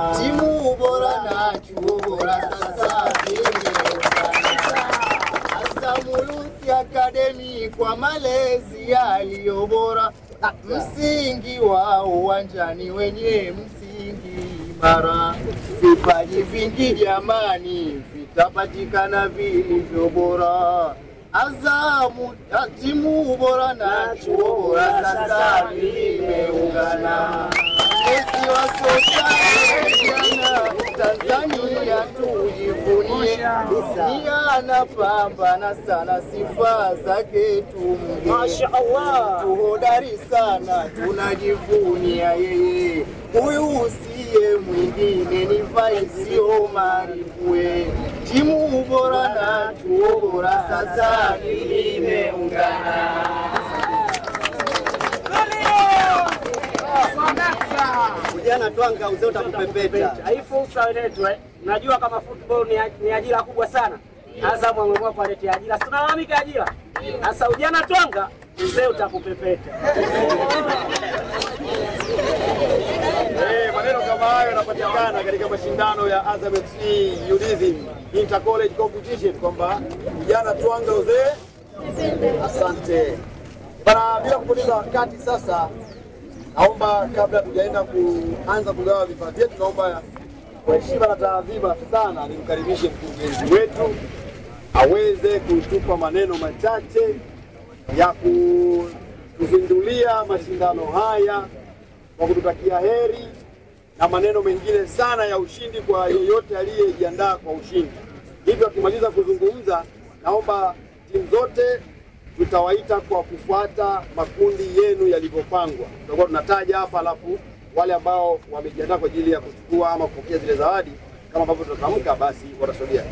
Timu bora na chuo bora sasa Azam Youth Academy kwa malezi yaliyo bora, msingi wa uwanjani wenye msingi imara. Vipaji vingi jamani vitapatikana vilivyo bora. Timu bora na chuo bora sasa vimeungana. Sisi wa soka Tanzania tujivunie, anapambana sana sifa zake tumge. Mashaallah, tuhodari sana tunajivunia yeye. Huyu usiye mwingine ni Vice Omar Kwe. Timu bora na chuo bora sasa vimeungana. Ujana twanga uzee utakupepeta. Hii fursa iletwe. Najua kama football ni ajira kubwa sana. Azam ameamua kuletea ajira. Tunalalamika ajira. Sasa ujana twanga uzee utakupepeta. Maneno kama hayo yanapatikana katika mashindano ya Azam FC UDSM Inter College Competition kwamba ujana twanga uzee. Asante. Bana, bila kupoteza wakati sasa, naomba kabla tujaenda kuanza kugawa vifaa vyetu, naomba kwa heshima na taadhima sana nimkaribishe mkurugenzi wetu aweze kutupa maneno machache ya kuzindulia mashindano haya, kwa kututakia heri na maneno mengine sana ya ushindi kwa yeyote aliyejiandaa kwa ushindi. Hivyo akimaliza kuzungumza, naomba timu zote tutawaita kwa kufuata makundi yenu yalivyopangwa. Tutakuwa tunataja hapa, alafu wale ambao wamejiandaa kwa ajili ya kuchukua ama kupokea zile zawadi kama ambavyo tutatamka, basi watasogea.